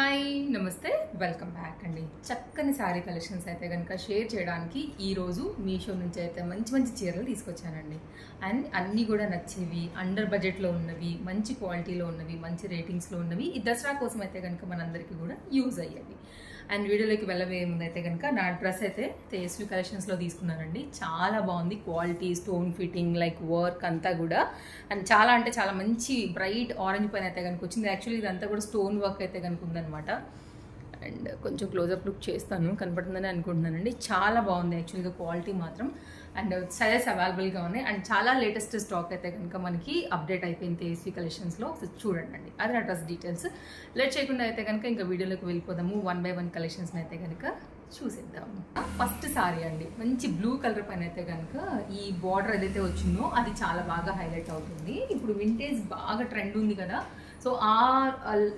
Hi నమస్తే welcome back అండి. చక్కని శారీ కలెక్షన్స్ అయితే కనుక షేర్ చేయడానికి ఈరోజు మీషో నుంచి అయితే మంచి మంచి చీరలు తీసుకొచ్చానండి. అండ్ అన్నీ కూడా నచ్చేవి, అండర్ బడ్జెట్లో ఉన్నవి, మంచి క్వాలిటీలో ఉన్నవి, మంచి రేటింగ్స్లో ఉన్నవి, ఈ దసరా కోసం అయితే కనుక మనందరికీ కూడా యూజ్ అయ్యేవి. అండ్ వీడియోలోకి వెళ్ళబోయే ముందు అయితే కనుక నా డ్రెస్ అయితే తేజస్వి కలెక్షన్స్లో తీసుకున్నానండి. చాలా బాగుంది, quality, stone fitting, like work అంతా కూడా. అండ్ చాలా అంటే చాలా మంచి బ్రైట్ ఆరెంజ్ పైన అయితే కనుక వచ్చింది. యాక్చువల్లీ ఇదంతా కూడా స్టోన్ వర్క్ అయితే కనుక ఉందన్నమాట. అండ్ కొంచెం క్లోజప్ లుక్ చేస్తాను, కనపడుతుందని అనుకుంటున్నానండి. చాలా బాగుంది యాక్చువల్గా క్వాలిటీ మాత్రం. అండ్ సైజెస్ అవైలబుల్గా ఉన్నాయి. అండ్ చాలా లేటెస్ట్ స్టాక్ అయితే కనుక మనకి అప్డేట్ అయిపోయింది తేజస్వి కలెక్షన్స్లో. చూడండి అండి, అది నా డ్రెస్ డీటెయిల్స్. లేట్ చేయకుండా అయితే కనుక ఇంకా వీడియోలోకి వెళ్ళిపోదాము. 1 by 1 కలెక్షన్స్ని అయితే కనుక చూసేద్దాము. ఫస్ట్ సారీ అండి, మంచి బ్లూ కలర్ పైన అయితే కనుక ఈ బార్డర్ ఏదైతే వచ్చిందో అది చాలా బాగా హైలైట్ అవుతుంది. ఇప్పుడు వింటేజ్ బాగా ట్రెండ్ ఉంది కదా, సో ఆ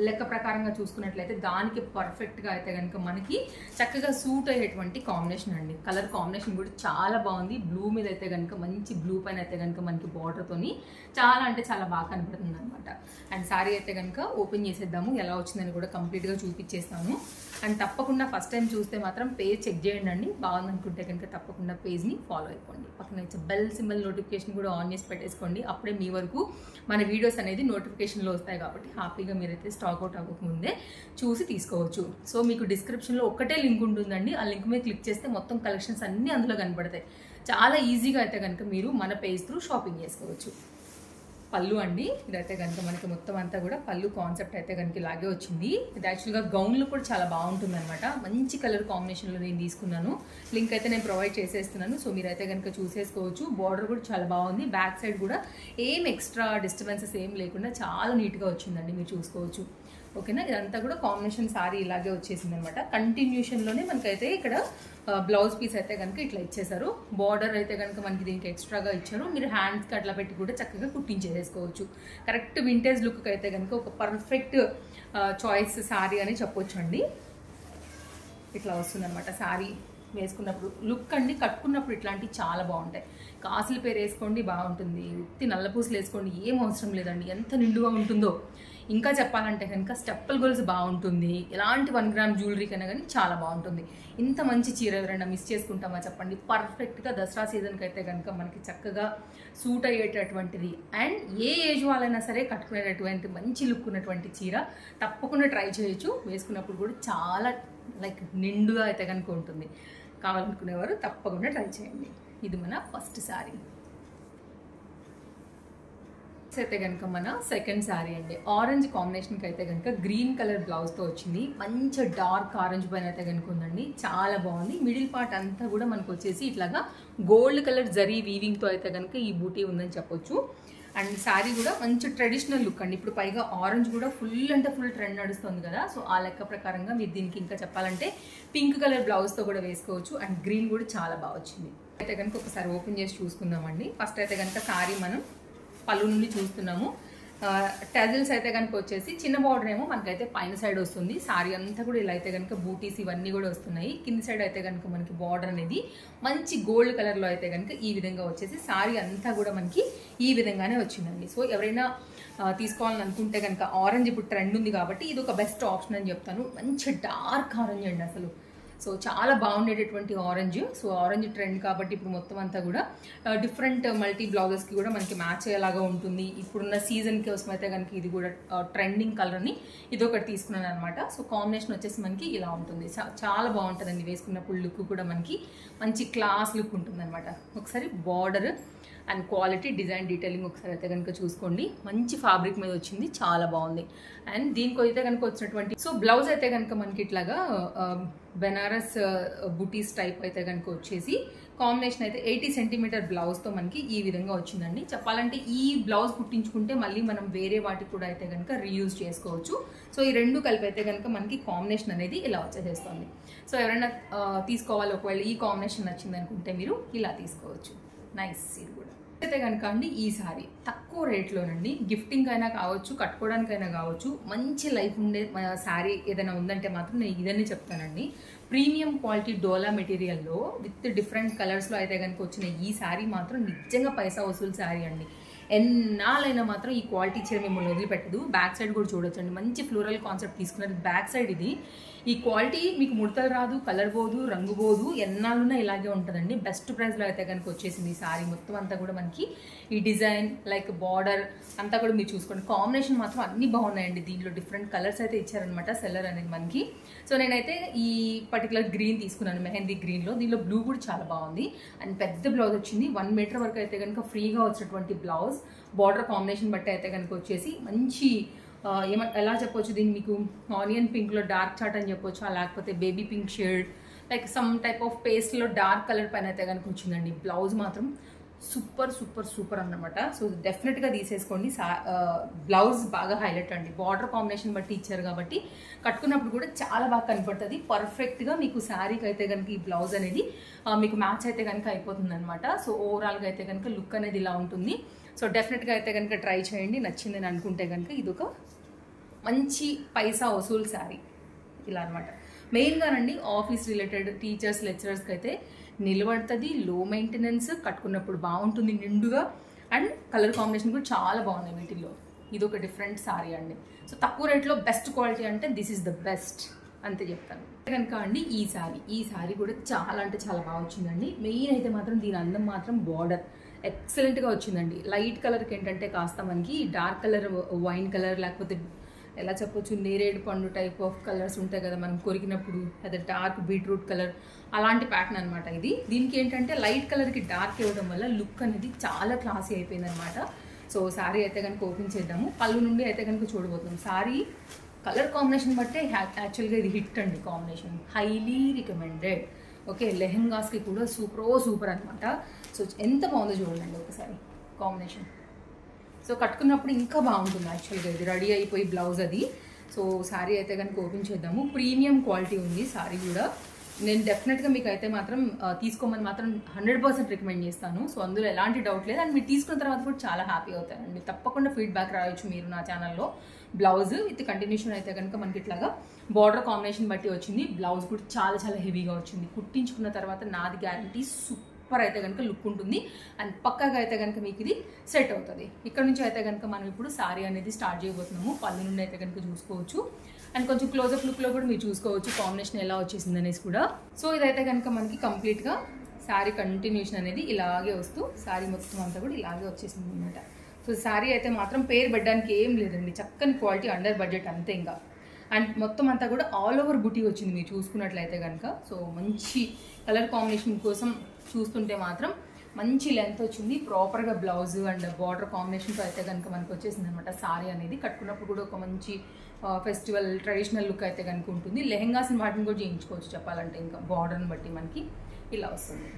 లెక్క ప్రకారంగా చూసుకున్నట్లయితే దానికి పర్ఫెక్ట్గా అయితే కనుక మనకి చక్కగా సూట్ అయ్యేటువంటి కాంబినేషన్ అండి. కలర్ కాంబినేషన్ కూడా చాలా బాగుంది. బ్లూ మీద అయితే కనుక మంచి బ్లూ పైన అయితే కనుక మనకి బార్డర్తోని చాలా అంటే చాలా బాగా కనపడుతుంది అనమాట. అండ్ శారీ అయితే కనుక ఓపెన్ చేసేద్దాము, ఎలా వచ్చిందని కూడా కంప్లీట్గా చూపించేస్తాను. అండ్ తప్పకుండా ఫస్ట్ టైం చూస్తే మాత్రం పేజ్ చెక్ చేయండి అండి. బాగుందనుకుంటే కనుక తప్పకుండా పేజ్ని ఫాలో అయిపోండి. పక్కన వచ్చే బెల్ సింబల్ నోటిఫికేషన్ కూడా ఆన్ చేసి పెట్టేసుకోండి. అప్పుడే మీ వరకు మన వీడియోస్ అనేది నోటిఫికేషన్లో వస్తాయి కాబట్టి హ్యాపీగా మీరైతే స్టాక్ అవుట్ అవ్వకముందే చూసి తీసుకోవచ్చు. సో మీకు డిస్క్రిప్షన్లో ఒక్కటే లింక్ ఉంటుందండి. ఆ లింక్ మీద క్లిక్ చేస్తే మొత్తం కలెక్షన్స్ అన్నీ అందులో కనపడతాయి. చాలా ఈజీగా అయితే కనుక మీరు మన పేజ్ త్రూ షాపింగ్ చేసుకోవచ్చు. పళ్ళు అండి, ఇదైతే కనుక మనకి మొత్తం అంతా కూడా పళ్ళు కాన్సెప్ట్ అయితే కనుక ఇలాగే వచ్చింది. ఇది యాక్చువల్గా గౌన్లు కూడా చాలా బాగుంటుంది అనమాట. మంచి కలర్ కాంబినేషన్లో నేను తీసుకున్నాను. లింక్ అయితే నేను ప్రొవైడ్ చేసేస్తున్నాను, సో మీరైతే కనుక చూసేసుకోవచ్చు. బార్డర్ కూడా చాలా బాగుంది. బ్యాక్ సైడ్ కూడా ఏం ఎక్స్ట్రా డిస్టర్బెన్సెస్ ఏం లేకుండా చాలా నీట్గా వచ్చిందండి, మీరు చూసుకోవచ్చు. ఓకేనా, ఇదంతా కూడా కాంబినేషన్ సారీ ఇలాగే వచ్చేసింది అనమాట. కంటిన్యూషన్లోనే మనకైతే ఇక్కడ బ్లౌజ్ పీస్ అయితే కనుక ఇట్లా ఇచ్చేసారు. బార్డర్ అయితే కనుక మనకి దీనికి ఎక్స్ట్రాగా ఇచ్చారు. మీరు హ్యాండ్స్కి అట్లా పెట్టి కూడా చక్కగా కుట్టించేసుకోవచ్చు. కరెక్ట్ వింటేజ్ లుక్ అయితే కనుక ఒక పర్ఫెక్ట్ చాయిస్ సారీ అని చెప్పొచ్చు అండి. ఇట్లా వస్తుంది అనమాట సారీ వేసుకున్నప్పుడు. లుక్ అండి, కట్టుకున్నప్పుడు ఇట్లాంటివి చాలా బాగుంటాయి. కాసుల పేరు వేసుకోండి బాగుంటుంది, ఉత్తి నల్లపూసలు వేసుకోండి ఏం అవసరం లేదండి, ఎంత నిండుగా ఉంటుందో. ఇంకా చెప్పాలంటే కనుక స్టెప్పుల్ గోల్స్ బాగుంటుంది. ఎలాంటి 1 gram జ్యువెలరీ కన్నా కానీ చాలా బాగుంటుంది. ఇంత మంచి చీర ఎవరైనా మిస్ చేసుకుంటామా చెప్పండి. పర్ఫెక్ట్గా దసరా సీజన్కి అయితే కనుక మనకి చక్కగా సూట్ అయ్యేటటువంటిది. అండ్ ఏ ఏజ్ వాళ్ళైనా సరే కట్టుకునేటటువంటి మంచి లుక్ ఉన్నటువంటి చీర తప్పకుండా ట్రై చేయొచ్చు. వేసుకున్నప్పుడు కూడా చాలా లైక్ నిండుగా అయితే కనుక ఉంటుంది. కావాలనుకునేవారు తప్పకుండా ట్రై చేయండి. ఇది మన ఫస్ట్ శారీ. అయితే కనుక మన సెకండ్ శారీ అండి. ఆరెంజ్ కాంబినేషన్కి అయితే కనుక గ్రీన్ కలర్ బ్లౌజ్తో వచ్చింది. మంచి డార్క్ ఆరెంజ్ పైన అయితే కనుక ఉందండి, చాలా బాగుంది. మిడిల్ పార్ట్ అంతా కూడా మనకు వచ్చేసి ఇట్లాగా గోల్డ్ కలర్ జరీ వీవింగ్తో అయితే కనుక ఈ బూటీ ఉందని చెప్పొచ్చు. అండ్ శారీ కూడా మంచి ట్రెడిషనల్ లుక్ అండి. ఇప్పుడు పైగా ఆరెంజ్ కూడా ఫుల్ అంటే ఫుల్ ట్రెండ్ నడుస్తుంది కదా, సో ఆ లెక్క ప్రకారంగా మీరు దీనికి ఇంకా చెప్పాలంటే పింక్ కలర్ బ్లౌజ్తో కూడా వేసుకోవచ్చు. అండ్ గ్రీన్ కూడా చాలా బాగా వచ్చింది. అయితే కనుక ఒకసారి ఓపెన్ చేసి చూసుకుందామండి. ఫస్ట్ అయితే కనుక శారీ మనం పళ్ళు నుండి చూస్తున్నాము. టజిల్స్ అయితే కనుక వచ్చేసి చిన్న బార్డర్ ఏమో మనకైతే పైన సైడ్ వస్తుంది. శారీ అంతా కూడా ఇలా అయితే కనుక బూటీస్ ఇవన్నీ కూడా వస్తున్నాయి. కింది సైడ్ అయితే కనుక మనకి బార్డర్ అనేది మంచి గోల్డ్ కలర్లో అయితే కనుక ఈ విధంగా వచ్చేసి శారీ అంతా కూడా మనకి ఈ విధంగానే వచ్చిందండి. సో ఎవరైనా తీసుకోవాలని అనుకుంటే కనుక ఆరెంజ్ ఇప్పుడు ట్రెండ్ ఉంది కాబట్టి ఇది ఒక బెస్ట్ ఆప్షన్ అని చెప్తాను. మంచి డార్క్ ఆరెంజ్ అండి అసలు. సో చాలా బాగుండేటటువంటి ఆరెంజ్. సో ఆరెంజ్ ట్రెండ్ కాబట్టి ఇప్పుడు మొత్తం అంతా కూడా డిఫరెంట్ మల్టీ బ్లౌజెస్కి కూడా మనకి మ్యాచ్ అయ్యేలాగా ఉంటుంది. ఇప్పుడున్న సీజన్ కోసం అయితే కనుక ఇది కూడా ట్రెండింగ్ కలర్ని ఇది ఒకటి తీసుకున్నాను అనమాట. సో కాంబినేషన్ వచ్చేసి మనకి ఇలా ఉంటుంది. చాలా బాగుంటుందండి. వేసుకున్నప్పుడు లుక్ కూడా మనకి మంచి క్లాస్ లుక్ ఉంటుంది అనమాట. ఒకసారి border and quality, design, detailing ఒకసారి అయితే కనుక చూసుకోండి. మంచి ఫ్యాబ్రిక్ మీద వచ్చింది, చాలా బాగుంది. అండ్ దీనికి అయితే కనుక వచ్చినటువంటి సో బ్లౌజ్ అయితే కనుక మనకి ఇట్లాగా బెనారస్ బుటీస్ టైప్ అయితే కనుక వచ్చేసి కాంబినేషన్ అయితే 80 cm బ్లౌజ్తో మనకి ఈ విధంగా వచ్చిందండి. చెప్పాలంటే ఈ బ్లౌజ్ కుట్టించుకుంటే మళ్ళీ మనం వేరే వాటికి కూడా అయితే కనుక రీయూజ్ చేసుకోవచ్చు. సో ఈ రెండు కలిపి అయితే కనుక మనకి కాంబినేషన్ అనేది ఇలా వచ్చేసేస్తుంది. సో ఎవరైనా తీసుకోవాలి, ఒకవేళ ఈ కాంబినేషన్ నచ్చింది అనుకుంటే మీరు ఇలా తీసుకోవచ్చు. నైస్. ఇది కూడా అయితే కనుక అండి ఈ సారీ తక్కువ రేట్లోనండి, గిఫ్టింగ్ అయినా కావచ్చు, కట్టుకోవడానికైనా కావచ్చు, మంచి లైఫ్ ఉండే శారీ ఏదైనా ఉందంటే మాత్రం నేను ఇదన్నీ చెప్తానండి. ప్రీమియం క్వాలిటీ డోలా మెటీరియల్లో విత్ డిఫరెంట్ కలర్స్లో అయితే కనుక వచ్చిన ఈ శారీ మాత్రం నిజంగా పైసా వసూలు శారీ అండి. ఎన్నాళ్ళైనా మాత్రం ఈ క్వాలిటీ చీర మిమ్మల్ని వదిలిపెట్టదు. బ్యాక్ సైడ్ కూడా చూడొచ్చండి, మంచి ఫ్లోరల్ కాన్సెప్ట్ తీసుకున్నారు. బ్యాక్ సైడ్ ఇది ఈ క్వాలిటీ మీకు ముడతలు రాదు, కలర్ పోదు, రంగు పోదు, ఎన్నాళ్ళున్నా ఇలాగే ఉంటుందండి. బెస్ట్ ప్రైస్లో అయితే కనుక వచ్చేసింది ఈ సారీ మొత్తం అంతా కూడా. మనకి ఈ డిజైన్ లైక్ బార్డర్ అంతా కూడా మీరు చూసుకోండి. కాంబినేషన్ మాత్రం అన్ని బాగున్నాయండి. దీంట్లో డిఫరెంట్ కలర్స్ అయితే ఇచ్చారనమాట సెల్లర్ అనేది మనకి. సో నేనైతే ఈ పర్టికులర్ గ్రీన్ తీసుకున్నాను, మెహందీ గ్రీన్లో. దీనిలో బ్లూ కూడా చాలా బాగుంది అండ్ పెద్ద బ్లౌజ్ వచ్చింది. 1 మీటర్ వరకు అయితే కనుక ఫ్రీగా వచ్చినటువంటి బ్లౌజ్. బార్డర్ కాంబినేషన్ బట్టి అయితే కనుక వచ్చేసి మంచి ఎలా చెప్పొచ్చు, దీన్ని మీకు ఆనియన్ పింక్లో డార్క్ చాట్ అని చెప్పొచ్చు, లేకపోతే baby pink shade like some type of పేస్ట్లో డార్క్ కలర్ పైన అయితే కనుక వచ్చిందండి. బ్లౌజ్ మాత్రం సూపర్ సూపర్ సూపర్ అన్నమాట. సో డెఫినెట్గా తీసేసుకోండి. బ్లౌజ్ బాగా హైలైట్ అండి, బార్డర్ కాంబినేషన్ బట్టి ఇచ్చారు కాబట్టి కట్టుకున్నప్పుడు కూడా చాలా బాగా కనపడుతుంది. పర్ఫెక్ట్గా మీకు శారీకి అయితే కనుక ఈ బ్లౌజ్ అనేది మీకు మ్యాచ్ అయితే కనుక అయిపోతుంది అనమాట. సో ఓవరాల్గా అయితే కనుక లుక్ అనేది ఇలా ఉంటుంది. సో డెఫినెట్గా అయితే కనుక ట్రై చేయండి. నచ్చిందని అనుకుంటే కనుక ఇదొక మంచి పైసా వసూలు శారీ ఇలా అనమాట. మెయిన్గానండి ఆఫీస్ రిలేటెడ్ టీచర్స్ లెక్చరర్స్కి అయితే నిలబడుతుంది, లో మెయింటెనెన్స్, కట్టుకున్నప్పుడు బాగుంటుంది నిండుగా అండ్ కలర్ కాంబినేషన్ కూడా చాలా బాగున్నాయి వీటిల్లో. ఇది ఒక డిఫరెంట్ సారీ అండి. సో తక్కువ రేట్లో బెస్ట్ క్వాలిటీ అంటే దిస్ ఈస్ ద బెస్ట్ అంతే చెప్తాను. కనుక అండి ఈ సారీ కూడా చాలా అంటే చాలా బాగా వచ్చిందండి. మెయిన్ అయితే మాత్రం దీని అందం మాత్రం బార్డర్ ఎక్సలెంట్గా వచ్చిందండి. లైట్ కలర్కి ఏంటంటే కాస్త మనకి డార్క్ కలర్, వైన్ కలర్, లేకపోతే ఎలా చెప్పొచ్చు నేరేడు పండు టైప్ ఆఫ్ కలర్స్ ఉంటాయి కదా మనం కొరికినప్పుడు, అదే డార్క్ బీట్రూట్ కలర్ అలాంటి ప్యాటర్న్ అనమాట ఇది. దీనికి ఏంటంటే లైట్ కలర్కి డార్క్ ఇవ్వడం వల్ల లుక్ అనేది చాలా క్లాసీ అయిపోయింది అనమాట. సో శారీ అయితే కనుక ఓపెన్ చేద్దాము. పళ్ళు నుండి అయితే కనుక చూడబోతున్నాం. శారీ కలర్ కాంబినేషన్ బట్టే యాక్చువల్గా ఇది హిట్ అండి. Combination highly recommended. ఓకే, లెహెంగాస్కి కూడా సూపర్ అనమాట. సో ఎంత బాగుందో చూడండి ఒకసారి కాంబినేషన్. సో కట్టుకున్నప్పుడు ఇంకా బాగుంటుంది యాక్చువల్గా. ఇది రెడీ అయిపోయి బ్లౌజ్ అది. సో శారీ అయితే కనుక ఓపెన్ చేద్దాము. ప్రీమియం క్వాలిటీ ఉంది శారీ కూడా. నేను డెఫినెట్గా మీకు అయితే మాత్రం తీసుకోమని మాత్రం 100% రికమెండ్ చేస్తాను. సో అందులో ఎలాంటి డౌట్ లేదు. అండ్ మీరు తీసుకున్న తర్వాత కూడా చాలా హ్యాపీ అవుతారండి. తప్పకుండా ఫీడ్బ్యాక్ రాయొచ్చు మీరు నా ఛానల్లో. బ్లౌజ్ విత్ కంటిన్యూషన్ అయితే కనుక మనకి ఇట్లాగా బార్డర్ కాంబినేషన్ బట్టి వచ్చింది. బ్లౌజ్ కూడా చాలా చాలా హెవీగా వచ్చింది. కుట్టించుకున్న తర్వాత నాది గ్యారంటీ సూపర్ అయితే కనుక లుక్ ఉంటుంది అండ్ పక్కాగా అయితే కనుక మీకు ఇది సెట్ అవుతుంది. ఇక్కడ నుంచి అయితే కనుక మనం ఇప్పుడు శారీ అనేది స్టార్ట్ చేయబోతున్నాము. పళ్ళు నుండి అయితే కనుక చూసుకోవచ్చు అండ్ కొంచెం క్లోజప్ లుక్లో కూడా మీరు చూసుకోవచ్చు కాంబినేషన్ ఎలా వచ్చేసింది అనేసి కూడా. సో ఇదైతే కనుక మనకి కంప్లీట్గా శారీ కంటిన్యూషన్ అనేది ఇలాగే వస్తూ శారీ మొత్తం అంతా కూడా ఇలాగే వచ్చేసింది అనమాట. సో శారీ అయితే మాత్రం పేరు పెట్టడానికి ఏం లేదండి, చక్కని క్వాలిటీ, అండర్ బడ్జెట్ అంతే ఇంకా. అండ్ మొత్తం అంతా కూడా ఆల్ ఓవర్ బుటీ వచ్చింది మీరు చూసుకున్నట్లయితే కనుక. సో మంచి కలర్ కాంబినేషన్ కోసం చూస్తుంటే మాత్రం మంచి లెంత్ వచ్చింది. ప్రాపర్గా బ్లౌజ్ అండ్ బార్డర్ కాంబినేషన్తో అయితే కనుక మనకు వచ్చేసింది అనమాట. శారీ అనేది కట్టుకున్నప్పుడు కూడా ఒక మంచి ఫెస్టివల్ ట్రెడిషనల్ లుక్ అయితే కనుక ఉంటుంది. లెహెంగాస్ని వాటిని కూడా చేయించుకోవచ్చు చెప్పాలంటే, ఇంకా బార్డర్ని బట్టి మనకి ఇలా వస్తుంది.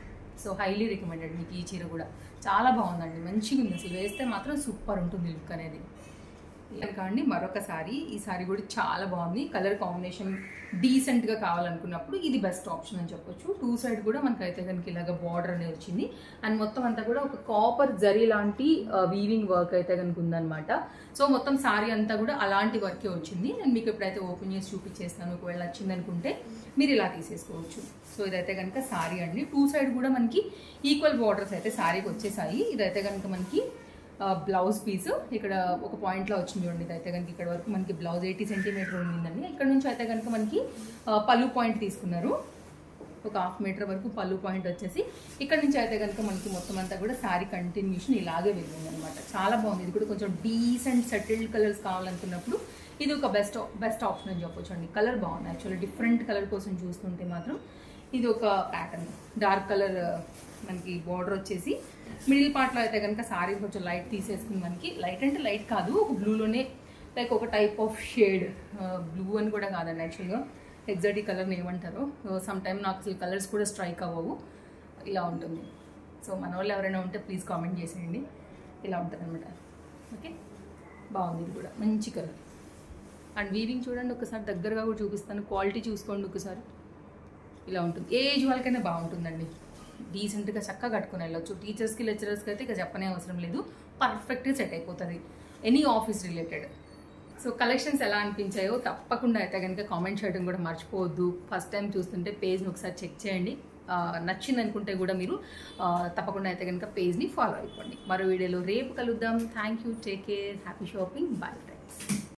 సో హైలీ రికమెండెడ్ మీకు ఈ చీర కూడా. చాలా బాగుందండి, మంచిగా ఉంది అసలు. వేస్తే మాత్రం సూపర్ ఉంటుంది లుక్ అనేది. ఇంకా అండి మరొకసారి ఈ సారీ కూడా చాలా బాగుంది. కలర్ కాంబినేషన్ డీసెంట్గా కావాలనుకున్నప్పుడు ఇది బెస్ట్ ఆప్షన్ అని చెప్పొచ్చు. 2 సైడ్ కూడా మనకైతే కనుక ఇలాగ బార్డర్ అనేది వచ్చింది అండ్ మొత్తం అంతా కూడా ఒక కాపర్ జరీ లాంటి వీవింగ్ వర్క్ అయితే కనుక ఉందన్నమాట. సో మొత్తం సారీ అంతా కూడా అలాంటి వర్కే వచ్చింది. నేను మీకు ఎప్పుడైతే ఓపెన్ చేసి చూపించేస్తాను, ఒకవేళ నచ్చింది అనుకుంటే మీరు ఇలా తీసేసుకోవచ్చు. సో ఇదైతే కనుక సారీ అండి. 2 సైడ్ కూడా మనకి ఈక్వల్ బార్డర్స్ అయితే సారీకి వచ్చేసాయి. ఇదైతే కనుక మనకి బ్లౌజ్ పీస్ ఇక్కడ ఒక పాయింట్లో వచ్చింది చూడండి. ఇదైతే కనుక ఇక్కడ వరకు మనకి బ్లౌజ్ 80 సెంటీమీటర్ ఉండిందండి. ఇక్కడ నుంచి అయితే కనుక మనకి పళ్ళు పాయింట్ తీసుకున్నారు. ఒక 1/2 మీటర్ వరకు పళ్ళు పాయింట్ వచ్చేసి ఇక్కడ నుంచి అయితే కనుక మనకి మొత్తం అంతా కూడా శారీ కంటిన్యూషన్ ఇలాగే వెళ్ళింది అనమాట. చాలా బాగుంది. ఇది కూడా కొంచెం డీసెంట్ సెటిల్డ్ కలర్స్ కావాలనుకున్నప్పుడు ఇది ఒక బెస్ట్ ఆప్షన్ అని చెప్పొచ్చు అండి. కలర్ బాగుంది యాక్చువల్లీ. డిఫరెంట్ కలర్ కోసం చూస్తుంటే మాత్రం ఇది ఒక ప్యాటర్న్. డార్క్ కలర్ మనకి బార్డర్ వచ్చేసి మిడిల్ పార్ట్లో అయితే కనుక శారీ కొంచెం లైట్ తీసేసుకుని మనకి లైట్ అంటే లైట్ కాదు, ఒక బ్లూలోనే లైక్ ఒక టైప్ ఆఫ్ షేడ్, బ్లూ అని కూడా కాదండి యాక్చువల్గా, ఎగ్జాక్ట్ కలర్ని ఏమంటారో సమ్ టైమ్ నాకు అసలు కలర్స్ కూడా స్ట్రైక్ అవ్వవు. ఇలా ఉంటుంది. సో మన వాళ్ళు ఎవరైనా ఉంటే ప్లీజ్ కామెంట్ చేసేయండి. ఇలా ఉంటుంది అనమాట. ఓకే, బాగుంది. ఇది కూడా మంచి కలర్ అండ్ వీవింగ్ చూడండి ఒకసారి దగ్గరగా కూడా చూపిస్తాను. క్వాలిటీ చూసుకోండి ఒకసారి. ఇలా ఉంటుంది. ఏ ఏజ్ వాళ్ళకైనా బాగుంటుందండి. డీసెంట్గా చక్కగా కట్టుకుని వెళ్ళొచ్చు. టీచర్స్కి లెక్చరర్స్కి అయితే ఇక చెప్పనే అవసరం లేదు. పర్ఫెక్ట్గా సెట్ అయిపోతుంది any office related. So collections ఎలా అనిపించాయో తప్పకుండా అయితే కనుక కామెంట్ చేయడం కూడా మర్చిపోవద్దు. ఫస్ట్ టైం చూస్తుంటే పేజ్ని ఒకసారి చెక్ చేయండి. నచ్చింది అనుకుంటే కూడా మీరు తప్పకుండా అయితే కనుక పేజ్ని ఫాలో అయిపోండి. మరో వీడియోలో రేపు కలుద్దాం. Thank you, take care, happy shopping, bye.